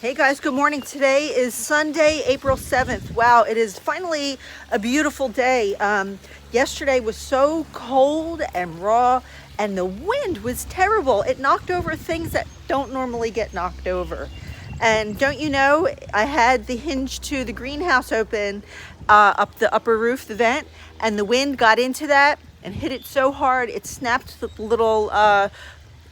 Hey guys, good morning. Today is Sunday, April 7th. Wow, it is finally a beautiful day. Yesterday was so cold and raw, and the wind was terrible. It knocked over things that don't normally get knocked over. And don't you know, I had the hinge to the greenhouse open up the upper roof, the vent, and the wind got into that and hit it so hard it snapped the little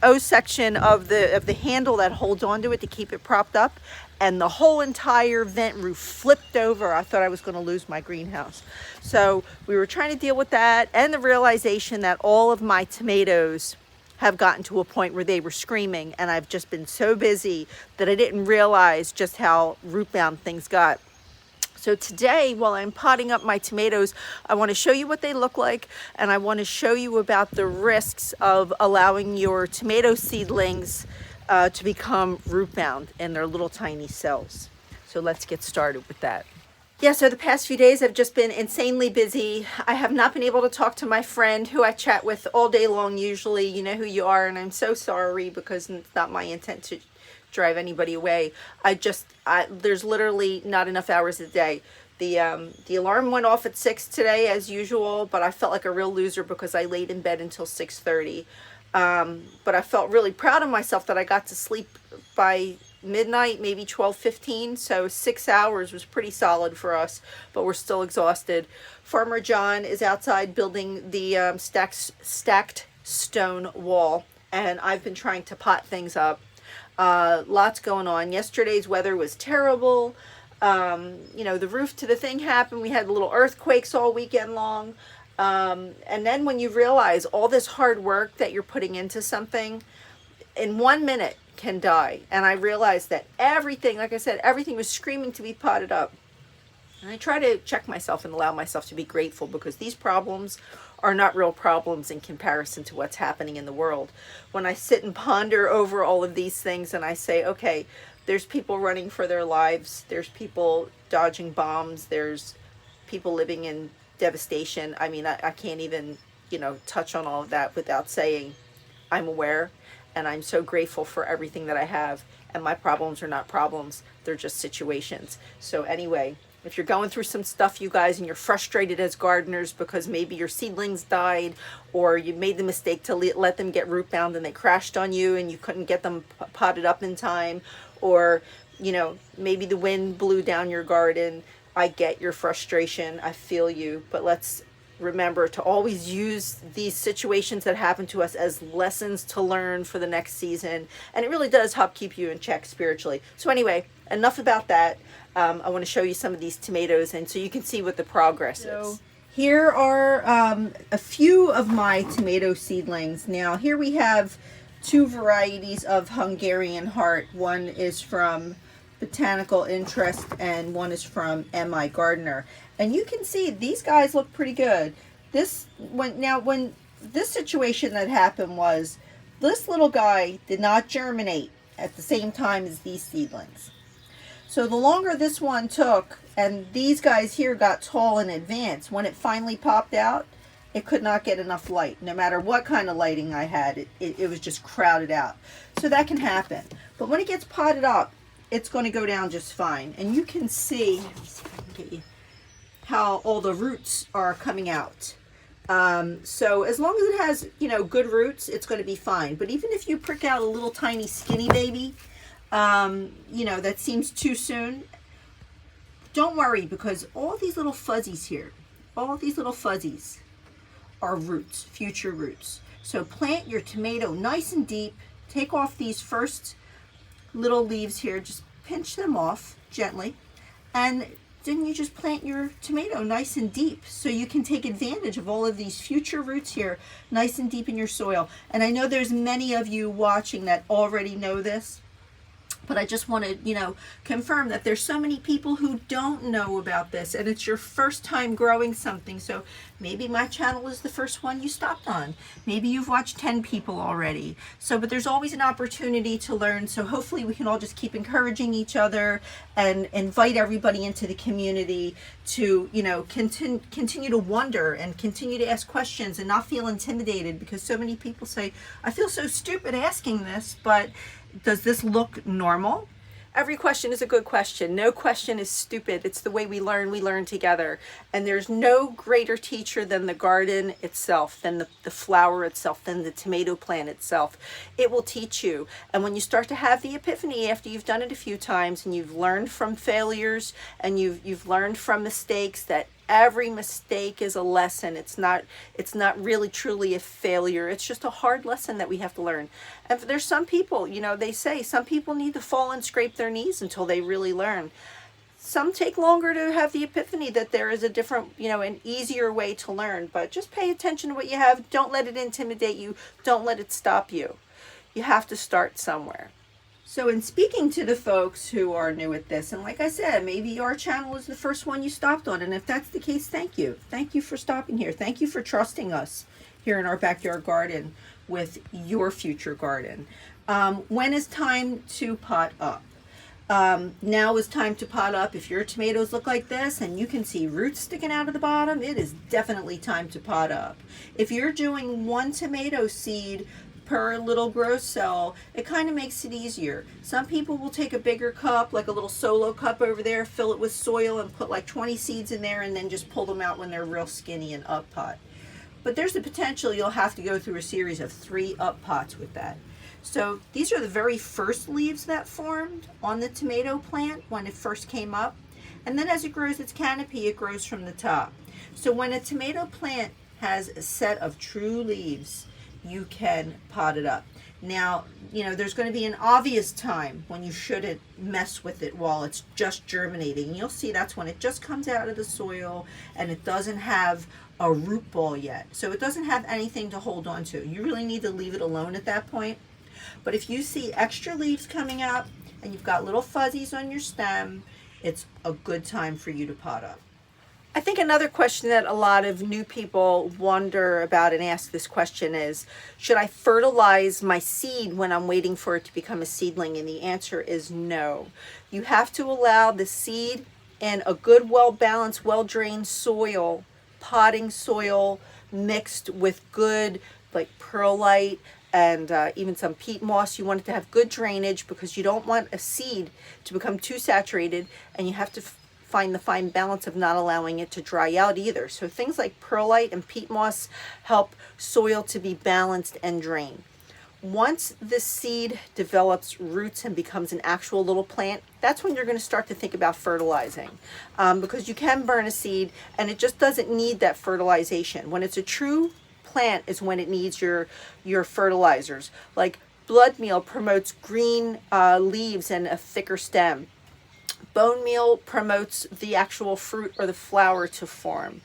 O section of the handle that holds onto it to keep it propped up, and the whole entire vent roof flipped over. I thought I was going to lose my greenhouse. So we were trying to deal with that, and the realization that all of my tomatoes have gotten to a point where they were screaming, and I've just been so busy that I didn't realize just how root bound things got. So today, while I'm potting up my tomatoes, I want to show you what they look like, and I want to show you about the risks of allowing your tomato seedlings to become root bound in their little tiny cells. So let's get started with that. Yeah, so the past few days I've just been insanely busy. I have not been able to talk to my friend who I chat with all day long usually. You know who you are, and I'm so sorry because it's not my intent to drive anybody away. There's literally not enough hours a day. The alarm went off at 6 today as usual, but I felt like a real loser because I laid in bed until 6:30. But I felt really proud of myself that I got to sleep by midnight, maybe 12:15. So 6 hours was pretty solid for us, but we're still exhausted. Farmer John is outside building the stacked stone wall, and I've been trying to pot things up. Lots going on. Yesterday's weather was terrible. The roof to the thing happened. We had little earthquakes all weekend long. And then when you realize all this hard work that you're putting into something in 1 minute can die. And I realized that everything, like I said, everything was screaming to be potted up. And I try to check myself and allow myself to be grateful because these problems are not real problems in comparison to what's happening in the world. When I sit and ponder over all of these things and I say, okay, there's people running for their lives, there's people dodging bombs, there's people living in devastation. I mean, I can't even, touch on all of that without saying I'm aware and I'm so grateful for everything that I have, and my problems are not problems, they're just situations. So anyway, if you're going through some stuff, you guys, and you're frustrated as gardeners because maybe your seedlings died or you made the mistake to let them get root bound and they crashed on you and you couldn't get them potted up in time, or, maybe the wind blew down your garden, I get your frustration. I feel you. But let's remember to always use these situations that happen to us as lessons to learn for the next season. And it really does help keep you in check spiritually. So anyway, enough about that. I want to show you some of these tomatoes, and so you can see what the progress is. Here are a few of my tomato seedlings. Now here we have two varieties of Hungarian heart. One is from Botanical Interest and one is from M.I. Gardener. And you can see these guys look pretty good. When this situation that happened was this little guy did not germinate at the same time as these seedlings. So the longer this one took, and these guys here got tall in advance, when it finally popped out, it could not get enough light. No matter what kind of lighting I had, it was just crowded out. So that can happen. But when it gets potted up, it's going to go down just fine. And you can see, let me see if I can get you, how all the roots are coming out. So as long as it has, good roots, it's going to be fine. But even if you prick out a little tiny skinny baby, that seems too soon, don't worry, because all these little fuzzies here, all these little fuzzies are roots, future roots. So plant your tomato nice and deep. Take off these first little leaves here, just pinch them off gently, and then you just plant your tomato nice and deep so you can take advantage of all of these future roots here nice and deep in your soil. And I know there's many of you watching that already know this, but I just want to, confirm that there's so many people who don't know about this, and it's your first time growing something. So maybe my channel is the first one you stopped on. Maybe you've watched 10 people already. But there's always an opportunity to learn. So hopefully we can all just keep encouraging each other and invite everybody into the community to, continue to wonder and continue to ask questions and not feel intimidated, because so many people say, I feel so stupid asking this, but does this look normal? Every question is a good question. No question is stupid. It's the way we learn together. And there's no greater teacher than the garden itself, than the flower itself, than the tomato plant itself. It will teach you. And when you start to have the epiphany after you've done it a few times and you've learned from failures and you've learned from mistakes, that every mistake is a lesson. It's not really truly a failure. It's just a hard lesson that we have to learn. And there's some people, you know, they say some people need to fall and scrape their knees until they really learn. Some take longer to have the epiphany that there is a different, you know, an easier way to learn. But just pay attention to what you have. Don't let it intimidate you. Don't let it stop you. You have to start somewhere. So in speaking to the folks who are new at this, and like I said, maybe our channel is the first one you stopped on, and if that's the case, thank you. Thank you for stopping here. Thank you for trusting us here in our backyard garden with your future garden. When is time to pot up? Now is time to pot up. If your tomatoes look like this and you can see roots sticking out of the bottom, it is definitely time to pot up. If you're doing one tomato seed per little grow cell, it kind of makes it easier. Some people will take a bigger cup, like a little solo cup over there, fill it with soil and put like 20 seeds in there and then just pull them out when they're real skinny and up pot. But there's the potential you'll have to go through a series of 3 up pots with that. So these are the very first leaves that formed on the tomato plant when it first came up. And then as it grows its canopy, it grows from the top. So when a tomato plant has a set of true leaves, you can pot it up. Now, you know, there's going to be an obvious time when you shouldn't mess with it while it's just germinating. And you'll see that's when it just comes out of the soil and it doesn't have a root ball yet. So it doesn't have anything to hold on to. You really need to leave it alone at that point. But if you see extra leaves coming up and you've got little fuzzies on your stem, it's a good time for you to pot up. I think another question that a lot of new people wonder about and ask this question is, should I fertilize my seed when I'm waiting for it to become a seedling? And the answer is no. You have to allow the seed in a good, well-balanced, well-drained soil, potting soil mixed with good like perlite and even some peat moss. You want it to have good drainage because you don't want a seed to become too saturated, and you have to find the fine balance of not allowing it to dry out either. So things like perlite and peat moss help soil to be balanced and drained. Once the seed develops roots and becomes an actual little plant, that's when you're going to start to think about fertilizing, because you can burn a seed and it just doesn't need that fertilization. When it's a true plant is when it needs your fertilizers. Like blood meal promotes green leaves and a thicker stem. Bone meal promotes the actual fruit or the flower to form.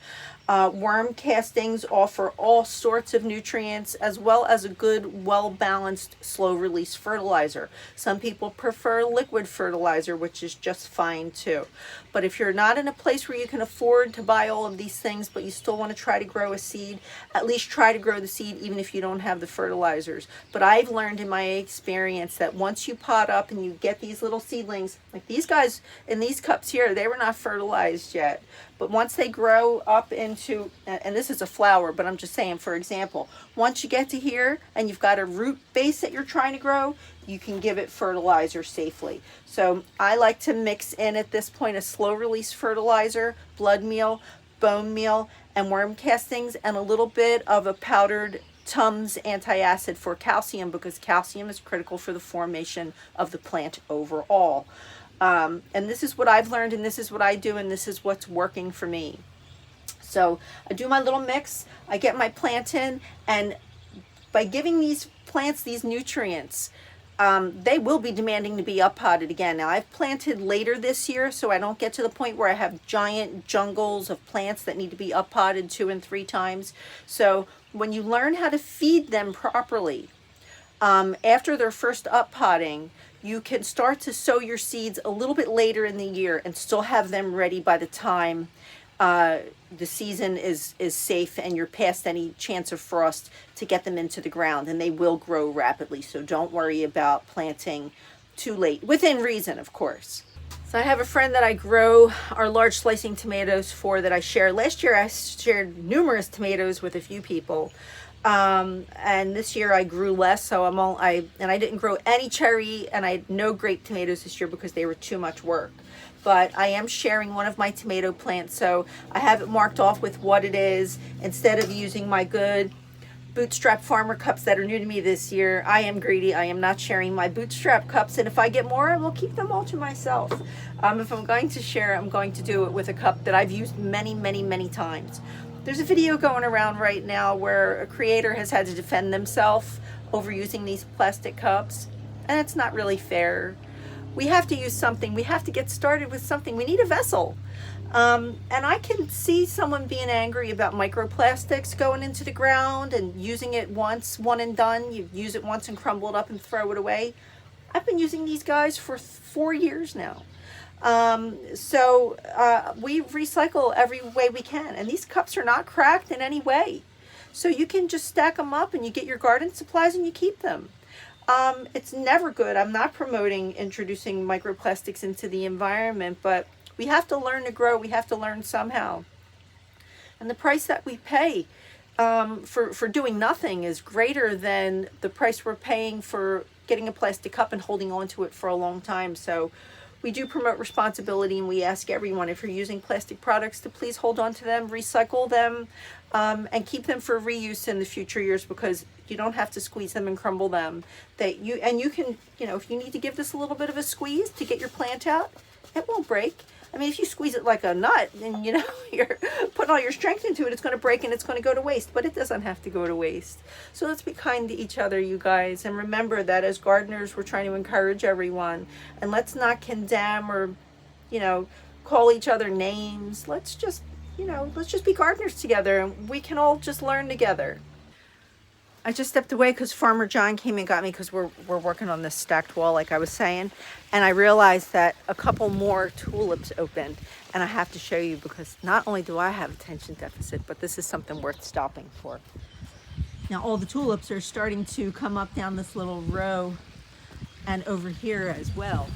Worm castings offer all sorts of nutrients as well as a good, well-balanced, slow-release fertilizer. Some people prefer liquid fertilizer, which is just fine too. But if you're not in a place where you can afford to buy all of these things, but you still want to try to grow a seed, at least try to grow the seed even if you don't have the fertilizers. But I've learned in my experience that once you pot up and you get these little seedlings, like these guys in these cups here, they were not fertilized yet. But once they grow up into, and this is a flower, but I'm just saying, for example, once you get to here and you've got a root base that you're trying to grow, you can give it fertilizer safely. So I like to mix in at this point a slow release fertilizer, blood meal, bone meal, and worm castings, and a little bit of a powdered Tums antacid for calcium, because calcium is critical for the formation of the plant overall. And this is what I've learned, and this is what I do, and this is what's working for me. So I do my little mix, I get my plant in, and by giving these plants these nutrients, they will be demanding to be up potted again. Now I've planted later this year, so I don't get to the point where I have giant jungles of plants that need to be up potted 2 and 3 times. So when you learn how to feed them properly, after their first up potting, you can start to sow your seeds a little bit later in the year and still have them ready by the time the season is safe and you're past any chance of frost to get them into the ground, and they will grow rapidly. So don't worry about planting too late, within reason, of course. So I have a friend that I grow our large slicing tomatoes for that I share. Last year I shared numerous tomatoes with a few people. And this year I grew less, so I didn't grow any cherry, and I had no grape tomatoes this year because they were too much work. But I am sharing one of my tomato plants, so I have it marked off with what it is. Instead of using my good bootstrap farmer cups that are new to me this year, I am greedy. I am not sharing my bootstrap cups, and if I get more, I will keep them all to myself. If I'm going to share, I'm going to do it with a cup that I've used many, many, many times. There's a video going around right now where a creator has had to defend themselves over using these plastic cups, and it's not really fair. We have to use something. We have to get started with something. We need a vessel. And I can see someone being angry about microplastics going into the ground and using it once, one and done. You use it once and crumble it up and throw it away. I've been using these guys for 4 years now. We recycle every way we can. And these cups are not cracked in any way. So you can just stack them up and you get your garden supplies and you keep them. It's never good. I'm not promoting introducing microplastics into the environment, but we have to learn to grow. We have to learn somehow. And the price that we pay for doing nothing is greater than the price we're paying for getting a plastic cup and holding on to it for a long time. So we do promote responsibility, and we ask everyone, if you're using plastic products, to please hold on to them, recycle them, and keep them for reuse in the future years, because you don't have to squeeze them and crumble them. You can, if you need to give this a little bit of a squeeze to get your plant out, it won't break. I mean, if you squeeze it like a nut and you're putting all your strength into it, it's going to break and it's going to go to waste. But it doesn't have to go to waste. So let's be kind to each other, you guys. And remember that as gardeners, we're trying to encourage everyone. And let's not condemn or, call each other names. Let's just be gardeners together, and we can all just learn together. I just stepped away because Farmer John came and got me, because we're working on this stacked wall, like I was saying, and I realized that a couple more tulips opened, and I have to show you, because not only do I have attention deficit, but this is something worth stopping for. Now all the tulips are starting to come up down this little row and over here as well.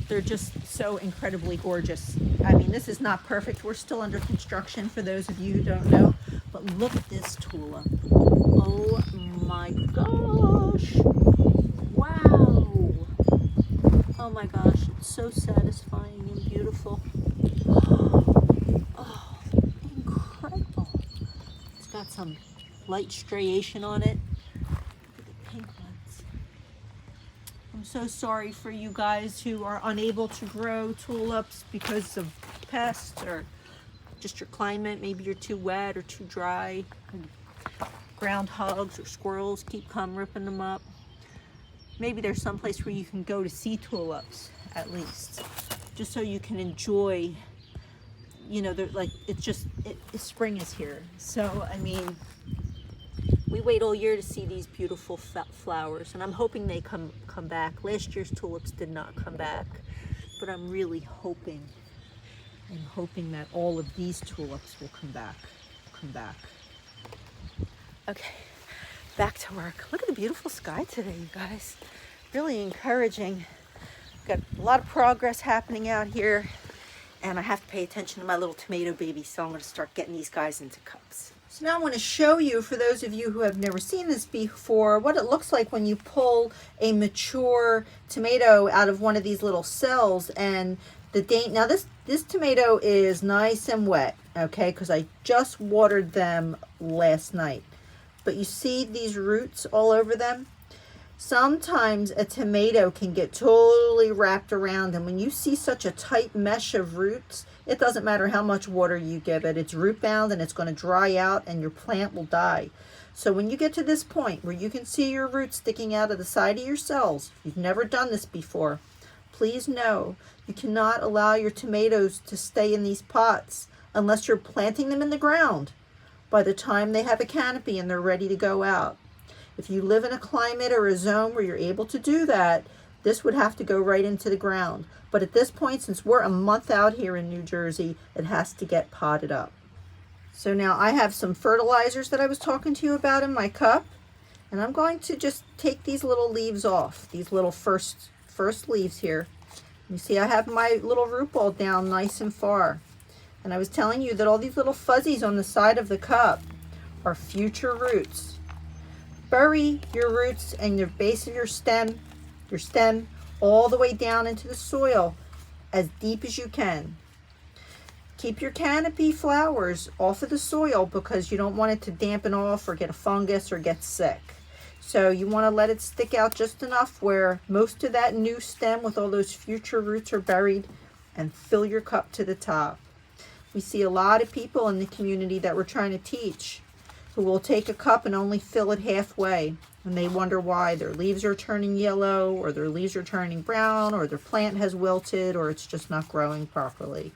They're just so incredibly gorgeous. I mean, this is not perfect. We're still under construction, for those of you who don't know. But look at this tulip. Oh my gosh. Wow. Oh my gosh, it's so satisfying and beautiful. Oh, incredible. It's got some light striation on it. Look at the pink ones. I'm so sorry for you guys who are unable to grow tulips because of pests or just your climate. Maybe you're too wet or too dry. Groundhogs or squirrels keep ripping them up. Maybe there's some place where you can go to see tulips, at least, just so you can enjoy. They're like, spring is here. So I mean, we wait all year to see these beautiful flowers, and I'm hoping they come back. Last year's tulips did not come back, but I'm really hoping. I'm hoping that all of these tulips will come back. Okay, back to work. Look at the beautiful sky today, you guys. Really encouraging. Got a lot of progress happening out here, and I have to pay attention to my little tomato baby, so I'm going to start getting these guys into cups. So now I want to show you, for those of you who have never seen this before, what it looks like when you pull a mature tomato out of one of these little cells. And now this tomato is nice and wet, okay, because I just watered them last night. But you see these roots all over them? Sometimes a tomato can get totally wrapped around, and when you see such a tight mesh of roots, it doesn't matter how much water you give it. It's root bound and it's going to dry out and your plant will die. So when you get to this point where you can see your roots sticking out of the side of your cells, if you've never done this before, please know you cannot allow your tomatoes to stay in these pots unless you're planting them in the ground by the time they have a canopy and they're ready to go out. If you live in a climate or a zone where you're able to do that, this would have to go right into the ground. But at this point, since we're a month out here in New Jersey, it has to get potted up. So now I have some fertilizers that I was talking to you about in my cup, and I'm going to just take these little leaves off, these little first leaves here. You see I have my little root ball down nice and far. And I was telling you that all these little fuzzies on the side of the cup are future roots. Bury your roots and the base of your stem all the way down into the soil as deep as you can. Keep your canopy flowers off of the soil because you don't want it to dampen off or get a fungus or get sick. So you want to let it stick out just enough where most of that new stem with all those future roots are buried, and fill your cup to the top. We see a lot of people in the community that we're trying to teach who will take a cup and only fill it halfway, and they wonder why their leaves are turning yellow, or their leaves are turning brown, or their plant has wilted, or it's just not growing properly.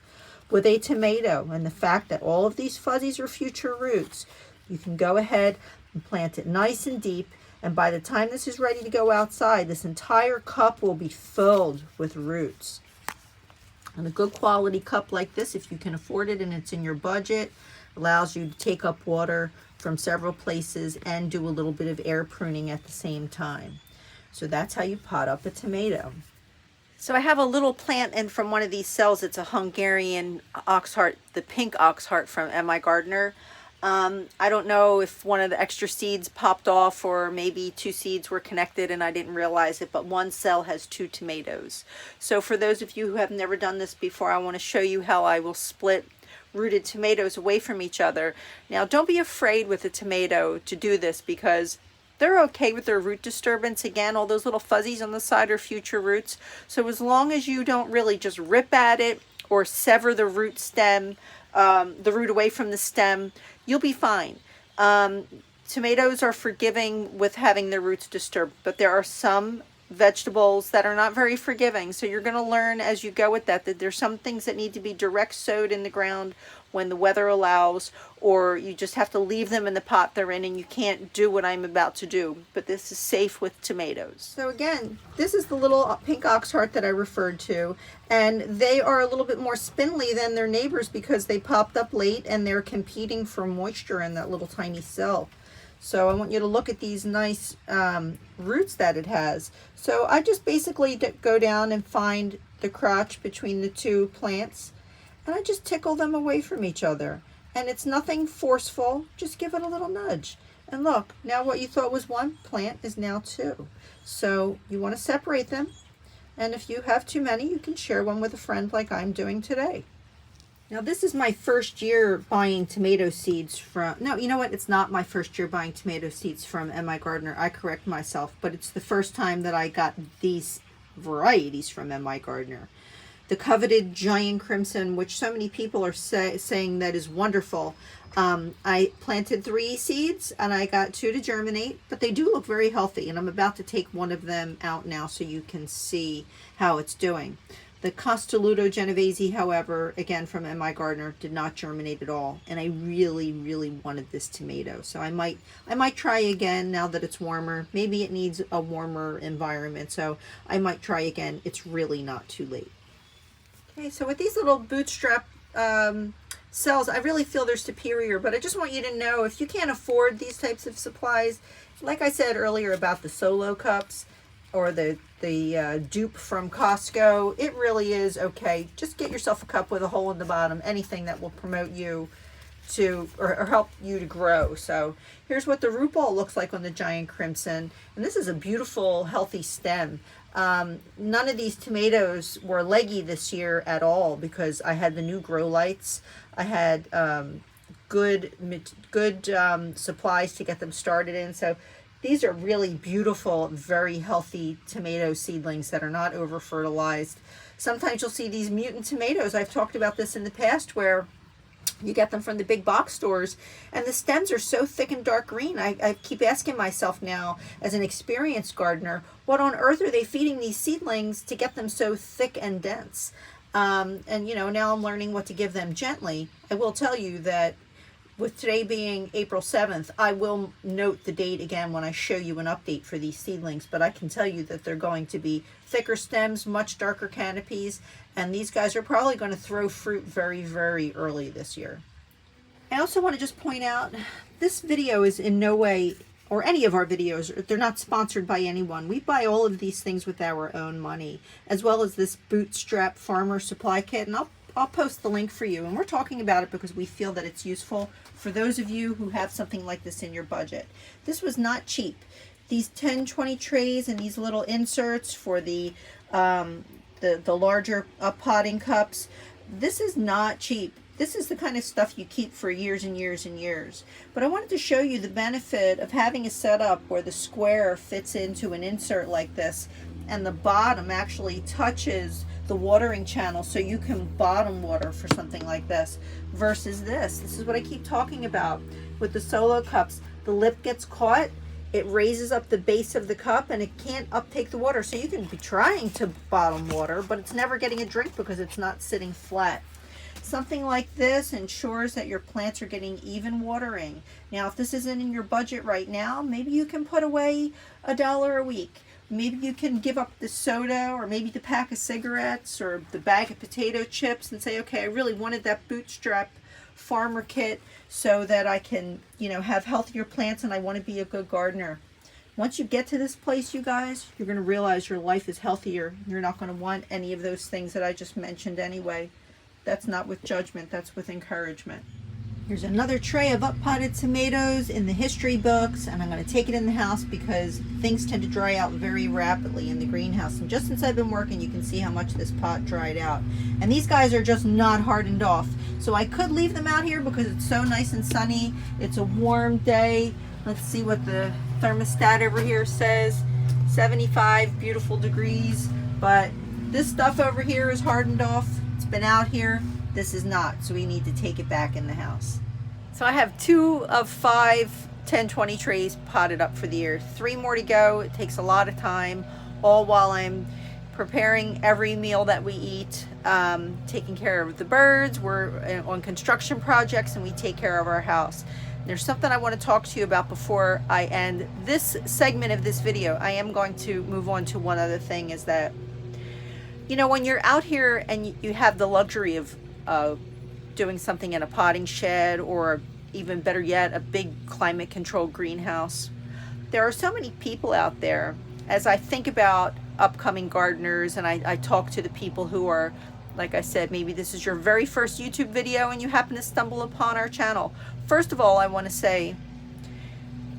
With a tomato and the fact that all of these fuzzies are future roots, you can go ahead and plant it nice and deep, and by the time this is ready to go outside, this entire cup will be filled with roots. And a good quality cup like this, if you can afford it and it's in your budget, allows you to take up water from several places and do a little bit of air pruning at the same time. So that's how you pot up a tomato. So I have a little plant in from one of these cells. It's a Hungarian oxheart, the pink oxheart from M.I. Gardner. I don't know if one of the extra seeds popped off or maybe two seeds were connected and I didn't realize it, but one cell has 2 tomatoes. So for those of you who have never done this before, I want to show you how I will split rooted tomatoes away from each other. Now don't be afraid with a tomato to do this because they're okay with their root disturbance. Again, all those little fuzzies on the side are future roots. So as long as you don't really just rip at it or sever the root stem, the root away from the stem, you'll be fine. Tomatoes are forgiving with having their roots disturbed, but there are some vegetables that are not very forgiving. So you're going to learn as you go with that there's some things that need to be direct sowed in the ground when the weather allows, or you just have to leave them in the pot they're in, and you can't do what I'm about to do. But this is safe with tomatoes. So again, this is the little pink oxheart that I referred to, and they are a little bit more spindly than their neighbors because they popped up late and they're competing for moisture in that little tiny cell. So I want you to look at these nice roots that it has. So I just basically go down and find the crotch between the 2 plants, and I just tickle them away from each other. And it's nothing forceful, just give it a little nudge. And look, now what you thought was 1 plant is now 2. So you want to separate them, and if you have too many, you can share one with a friend like I'm doing today. Now this is my first year buying tomato seeds from, no, you know what, it's not my first year buying tomato seeds from M.I. Gardner. I correct myself, but it's the first time that I got these varieties from M.I. Gardner. The coveted giant crimson, which so many people are saying that is wonderful. I planted 3 seeds and I got 2 to germinate, but they do look very healthy, and I'm about to take one of them out now so you can see how it's doing. The Castelluto Genovese, however, again from M.I. Gardner, did not germinate at all, and I really, really wanted this tomato. So I might try again now that it's warmer. Maybe it needs a warmer environment, so I might try again. It's really not too late. Okay, so with these little bootstrap cells, I really feel they're superior, but I just want you to know if you can't afford these types of supplies, like I said earlier about the solo cups or the dupe from Costco, it really is okay. Just get yourself a cup with a hole in the bottom, anything that will promote you to or help you to grow. So here's what the root ball looks like on the giant crimson, and this is a beautiful healthy stem. None of these tomatoes were leggy this year at all because I had the new grow lights. I had good supplies to get them started in. So these are really beautiful, very healthy tomato seedlings that are not over fertilized. Sometimes you'll see these mutant tomatoes. I've talked about this in the past where you get them from the big box stores and the stems are so thick and dark green. I keep asking myself now, as an experienced gardener, what on earth are they feeding these seedlings to get them so thick and dense? And you know, now I'm learning what to give them gently. I will tell you that with today being April 7th, I will note the date again when I show you an update for these seedlings, but I can tell you that they're going to be thicker stems, much darker canopies, and these guys are probably going to throw fruit very, very early this year. I also want to just point out, this video is in no way, or any of our videos, they're not sponsored by anyone. We buy all of these things with our own money, as well as this bootstrap farmer supply kit, and I'll I'll post the link for you. And we're talking about it because we feel that it's useful for those of you who have something like this in your budget. This was not cheap. These 10, 20 trays and these little inserts for the larger potting cups, this is not cheap. This is the kind of stuff you keep for years and years and years. But I wanted to show you the benefit of having a setup where the square fits into an insert like this and the bottom actually touches the watering channel, so you can bottom water for something like this versus this. This is what I keep talking about with the solo cups. The lip gets caught, it raises up the base of the cup and it can't uptake the water. So you can be trying to bottom water, but it's never getting a drink because it's not sitting flat. Something like this ensures that your plants are getting even watering. Now, if this isn't in your budget right now, maybe you can put away $1 a week. Maybe you can give up the soda, or maybe the pack of cigarettes, or the bag of potato chips, and say, okay, I really wanted that bootstrap farmer kit so that I can, have healthier plants and I want to be a good gardener. Once you get to this place, you guys, you're going to realize your life is healthier. You're not going to want any of those things that I just mentioned anyway. That's not with judgment, that's with encouragement. Here's another tray of up-potted tomatoes in the history books, and I'm going to take it in the house because things tend to dry out very rapidly in the greenhouse. And just since I've been working, you can see how much this pot dried out. And these guys are just not hardened off. So I could leave them out here because it's so nice and sunny. It's a warm day. Let's see what the thermostat over here says. 75 beautiful degrees. But this stuff over here is hardened off. It's been out here. This is not, so we need to take it back in the house. So I have 2 of 5 10-20 trays potted up for the year. 3 more to go. It takes a lot of time, all while I'm preparing every meal that we eat, taking care of the birds. We're on construction projects and we take care of our house. There's something I want to talk to you about before I end this segment of this video. I am going to move on to one other thing, is that, when you're out here and you have the luxury of doing something in a potting shed, or even better yet, a big climate controlled greenhouse. There are so many people out there. As I think about upcoming gardeners and I talk to the people who are, like I said, maybe this is your very first YouTube video and you happen to stumble upon our channel. First of all, I want to say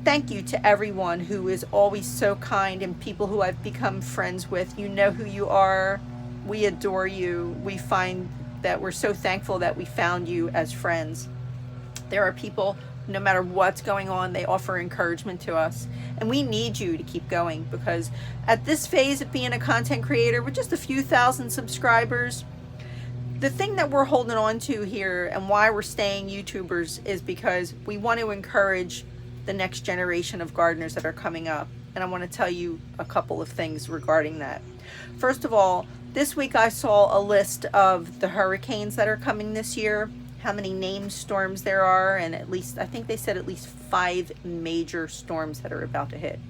thank you to everyone who is always so kind, and people who I've become friends with. You know who you are. We adore you. We find that we're so thankful that we found you as friends. There are people, no matter what's going on, they offer encouragement to us. And we need you to keep going, because at this phase of being a content creator with just a few thousand subscribers, the thing that we're holding on to here and why we're staying YouTubers is because we want to encourage the next generation of gardeners that are coming up. And I want to tell you a couple of things regarding that. First of all, this week I saw a list of the hurricanes that are coming this year, how many named storms there are, and I think they said at least 5 major storms that are about to hit.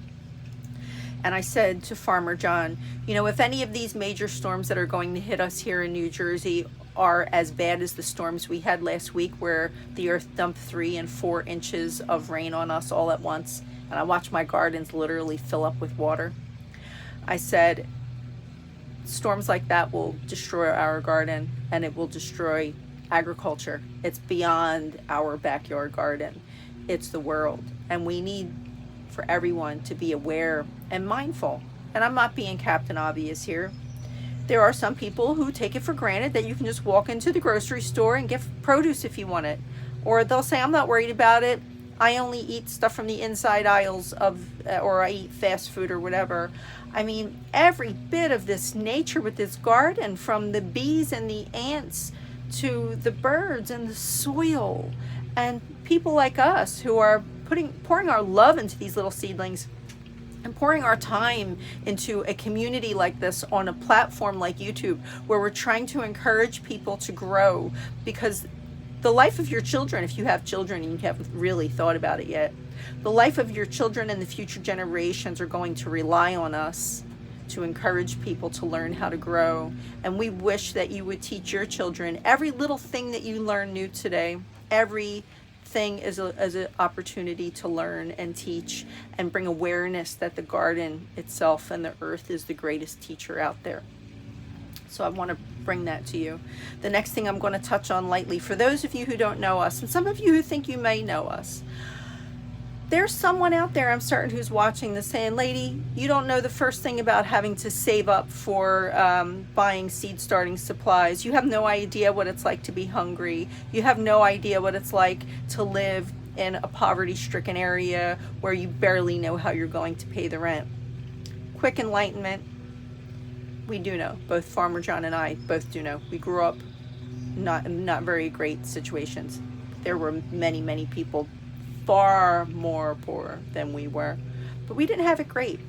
And I said to Farmer John, if any of these major storms that are going to hit us here in New Jersey are as bad as the storms we had last week, where the earth dumped 3 and 4 inches of rain on us all at once, and I watched my gardens literally fill up with water, I said, storms like that will destroy our garden, and it will destroy agriculture. It's beyond our backyard garden. It's the world. And we need for everyone to be aware and mindful. And I'm not being Captain Obvious here. There are some people who take it for granted that you can just walk into the grocery store and get produce if you want it. Or they'll say, I'm not worried about it. I only eat stuff from the inside aisles or I eat fast food or whatever. I mean, every bit of this nature with this garden, from the bees and the ants to the birds and the soil, and people like us who are pouring our love into these little seedlings and pouring our time into a community like this on a platform like YouTube, where we're trying to encourage people to grow, because the life of your children, if you have children and you haven't really thought about it yet, the life of your children and the future generations are going to rely on us to encourage people to learn how to grow. And we wish that you would teach your children every little thing that you learn new today. Everything is an opportunity to learn and teach and bring awareness that the garden itself and the earth is the greatest teacher out there. So I want to bring that to you. The next thing I'm going to touch on lightly, for those of you who don't know us, and some of you who think you may know us, there's someone out there, I'm certain, who's watching this saying, Lady, you don't know the first thing about having to save up for buying seed starting supplies. You have no idea what it's like to be hungry. You have no idea what it's like to live in a poverty-stricken area where you barely know how you're going to pay the rent. Quick enlightenment. We do know. Both Farmer John and I both do know. We grew up not very great situations. There were many people far more poor than we were, but we didn't have it great.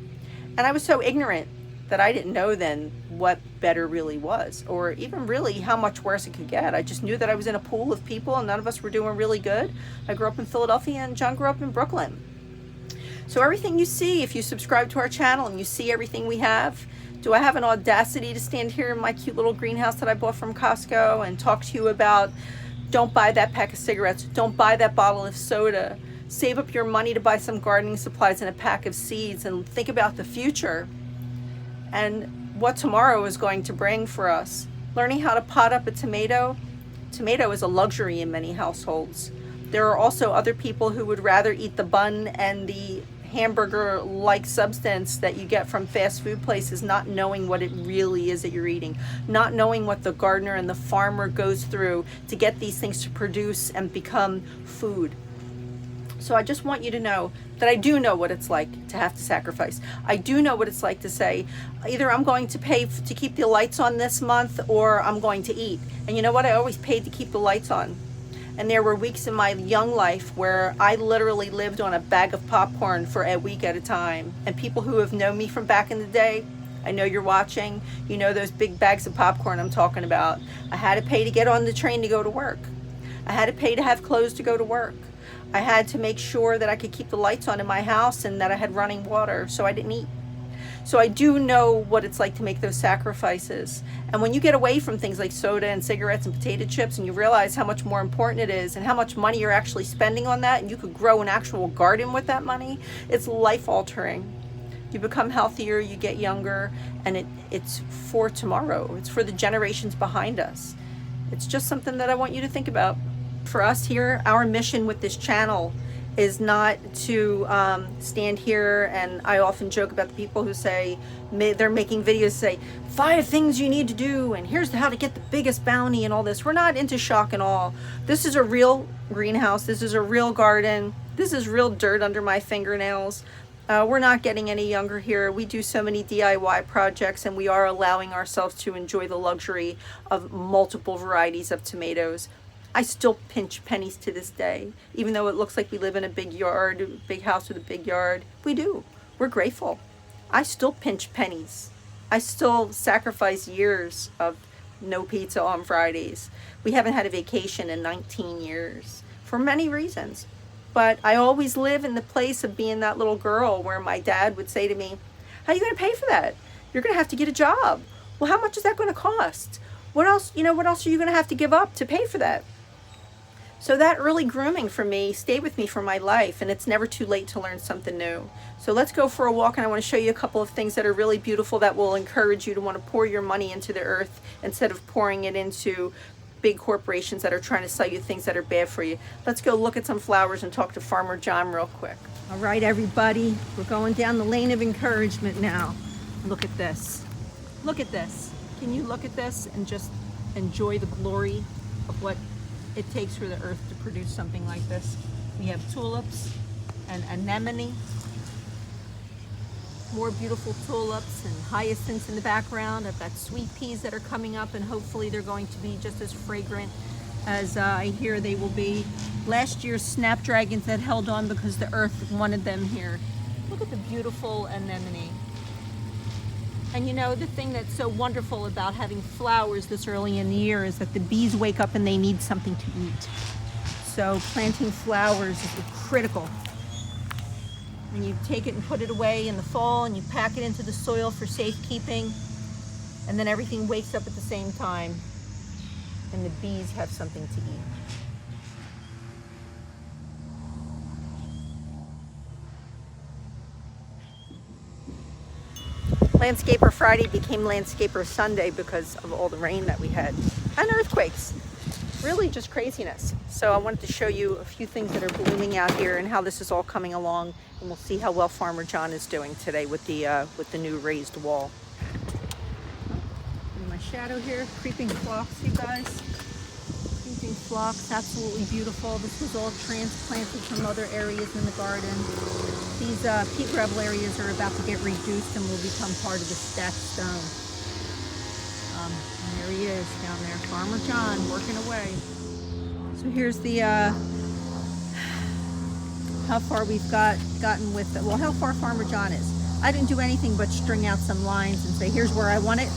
And I was so ignorant that I didn't know then what better really was, or even really how much worse it could get. I just knew that I was in a pool of people and none of us were doing really good. I grew up in Philadelphia and John grew up in Brooklyn. So everything you see, if you subscribe to our channel and you see everything we have, do I have an audacity to stand here in my cute little greenhouse that I bought from Costco and talk to you about, don't buy that pack of cigarettes, don't buy that bottle of soda, save up your money to buy some gardening supplies and a pack of seeds, and think about the future and what tomorrow is going to bring for us. Learning how to pot up a tomato. Tomato is a luxury in many households. There are also other people who would rather eat the bun and the hamburger-like substance that you get from fast food places, not knowing what it really is that you're eating, not knowing what the gardener and the farmer goes through to get these things to produce and become food. So I just want you to know that I do know what it's like to have to sacrifice. I do know what it's like to say, either I'm going to pay to keep the lights on this month or I'm going to eat. And you know what? I always paid to keep the lights on. And there were weeks in my young life where I literally lived on a bag of popcorn for a week at a time. And people who have known me from back in the day, I know you're watching, you know those big bags of popcorn I'm talking about. I had to pay to get on the train to go to work. I had to pay to have clothes to go to work. I had to make sure that I could keep the lights on in my house and that I had running water so I didn't eat. So I do know what it's like to make those sacrifices. And when you get away from things like soda and cigarettes and potato chips and you realize how much more important it is and how much money you're actually spending on that, and you could grow an actual garden with that money, it's life altering. You become healthier, you get younger, and it's for tomorrow. It's for the generations behind us. It's just something that I want you to think about. For us here, our mission with this channel is not to stand here, and I often joke about the people who say they're making videos, say 5 things you need to do and here's how to get the biggest bounty and all this. We're not into shock and awe. This is a real greenhouse. This is a real garden. This is real dirt under my fingernails. We're not getting any younger here. We do so many DIY projects, and we are allowing ourselves to enjoy the luxury of multiple varieties of tomatoes. I still pinch pennies to this day, even though it looks like we live in a big yard, big house with a big yard. We do. We're grateful. I still pinch pennies. I still sacrifice years of no pizza on Fridays. We haven't had a vacation in 19 years for many reasons. But I always live in the place of being that little girl where my dad would say to me, how are you going to pay for that? You're going to have to get a job. Well, how much is that going to cost? What else, what else are you going to have to give up to pay for that? So that early grooming for me stayed with me for my life, and it's never too late to learn something new. So let's go for a walk, and I want to show you a couple of things that are really beautiful that will encourage you to want to pour your money into the earth instead of pouring it into big corporations that are trying to sell you things that are bad for you. Let's go look at some flowers and talk to Farmer John real quick. All right, everybody, we're going down the lane of encouragement now. Look at this. Look at this. Can you look at this and just enjoy the glory of what it takes for the earth to produce something like this? We have tulips and anemone, more beautiful tulips and hyacinths in the background. I've got sweet peas that are coming up, and hopefully they're going to be just as fragrant as I hear they will be. Last year's snapdragons that held on because the earth wanted them here. Look at the beautiful anemone. And the thing that's so wonderful about having flowers this early in the year is that the bees wake up and they need something to eat. So planting flowers is critical. And you take it and put it away in the fall, and you pack it into the soil for safekeeping, and then everything wakes up at the same time, and the bees have something to eat. Landscaper Friday became Landscaper Sunday because of all the rain that we had and earthquakes. Really just craziness. So I wanted to show you a few things that are blooming out here and how this is all coming along, and we'll see how well Farmer John is doing today with the new raised wall. In my shadow here, creeping phlox, you guys. Creeping phlox, absolutely beautiful. This was all transplanted from other areas in the garden. These peat gravel areas are about to get reduced and will become part of the stacked stone. And there he is down there, Farmer John, working away. So here's the how far we've gotten with it. Well, how far Farmer John is. I didn't do anything but string out some lines and say, here's where I want it.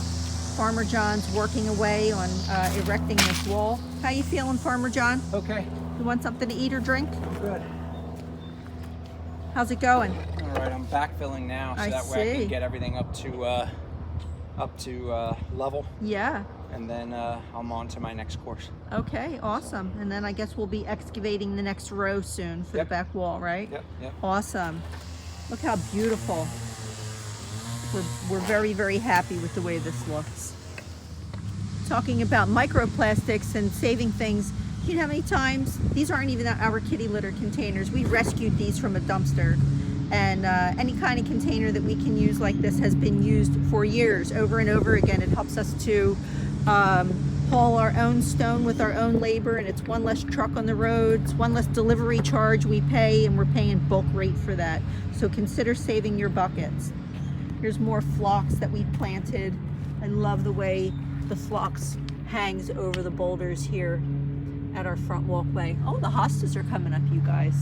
Farmer John's working away on erecting this wall. How you feeling, Farmer John? Okay. You want something to eat or drink? I'm good. How's it going? All right, I'm backfilling now, so that way I can get everything up to level. Yeah. And then I'm on to my next course. Okay, awesome. And then I guess we'll be excavating the next row soon for the back wall, right? Yep. Awesome. Look how beautiful. We're very, very happy with the way this looks. Talking about microplastics and saving things, you know how many times, these aren't even our kitty litter containers. We rescued these from a dumpster. And any kind of container that we can use like this has been used for years, over and over again. It helps us to haul our own stone with our own labor, and it's one less truck on the road, it's one less delivery charge we pay, and we're paying bulk rate for that. So consider saving your buckets. Here's more phlox that we planted. I love the way the phlox hangs over the boulders here at our front walkway. Oh, the hostas are coming up, you guys.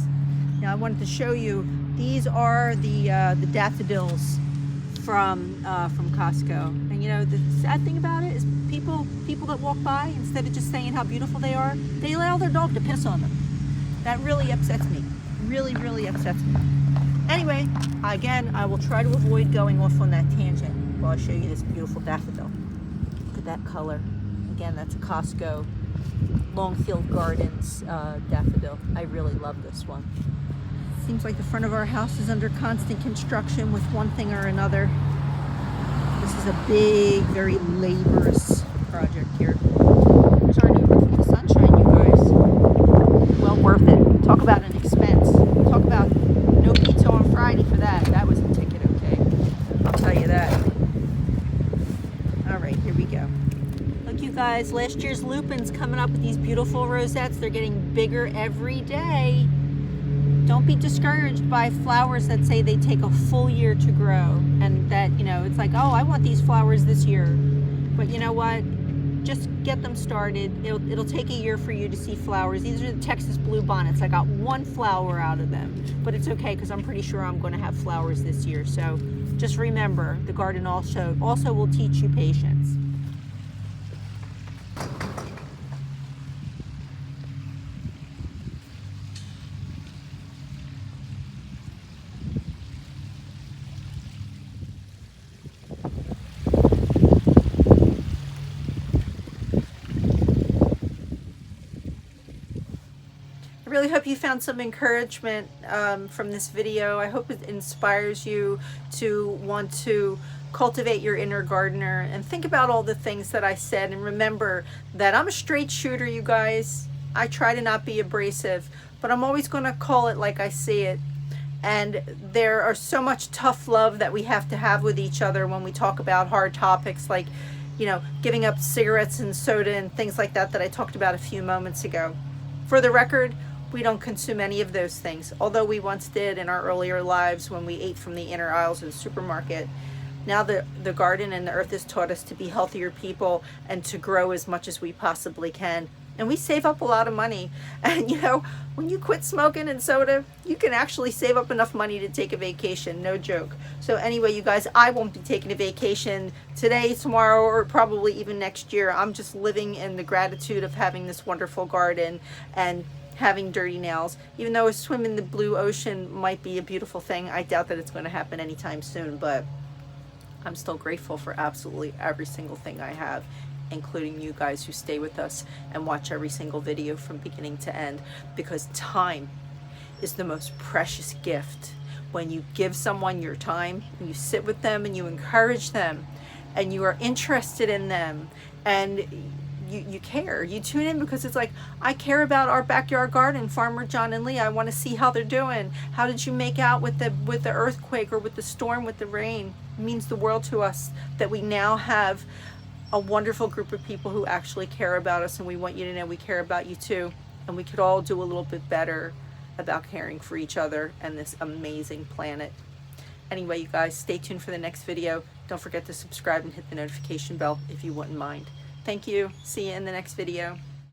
Now I wanted to show you, these are the daffodils from Costco. And you know, the sad thing about it is people that walk by, instead of just saying how beautiful they are, they allow their dog to piss on them. That really upsets me. Really, really upsets me. Anyway, again, I will try to avoid going off on that tangent while I show you this beautiful daffodil. Look at that color. Again, that's a Costco Longfield Gardens daffodil. I really love this one. Seems like the front of our house is under constant construction with one thing or another. This is a big, very laborious project here. Here's our new roof in the sunshine, you guys. Well worth it. Talk about an expense. Talk about no pizza on Friday for that. That was a ticket, okay? I'll tell you that. All right, here we go. Look, you guys, last year's lupins coming up with these beautiful rosettes. They're getting bigger every day. Don't be discouraged by flowers that say they take a full year to grow, and that, you know, it's like, oh, I want these flowers this year. But you know what? Just get them started. It'll take a year for you to see flowers. These are the Texas bluebonnets. I got one flower out of them, but it's okay because I'm pretty sure I'm going to have flowers this year. So just remember, the garden also will teach you patience. I really hope you found some encouragement from this video. I hope it inspires you to want to cultivate your inner gardener and think about all the things that I said, and remember that I'm a straight shooter, you guys. I try to not be abrasive, but I'm always going to call it like I see it. And there are so much tough love that we have to have with each other when we talk about hard topics like, you know, giving up cigarettes and soda and things like that I talked about a few moments ago. For the record, we don't consume any of those things, although we once did in our earlier lives when we ate from the inner aisles of the supermarket. Now the garden and the earth has taught us to be healthier people and to grow as much as we possibly can. And we save up a lot of money. And you know, when you quit smoking and soda, you can actually save up enough money to take a vacation, no joke. So anyway, you guys, I won't be taking a vacation today, tomorrow, or probably even next year. I'm just living in the gratitude of having this wonderful garden and having dirty nails. Even though a swim in the blue ocean might be a beautiful thing, I doubt that it's going to happen anytime soon, but I'm still grateful for absolutely every single thing I have, including you guys who stay with us and watch every single video from beginning to end, because time is the most precious gift When you give someone your time, and you sit with them and you encourage them, and you are interested in them, and you care. You tune in because it's like, I care about our backyard garden, Farmer John and Leigh. I want to see how they're doing. How did you make out with the earthquake, or with the storm, with the rain? It means the world to us that we now have a wonderful group of people who actually care about us, and we want you to know we care about you too. And we could all do a little bit better about caring for each other and this amazing planet. Anyway, you guys, stay tuned for the next video. Don't forget to subscribe and hit the notification bell if you wouldn't mind. Thank you. See you in the next video.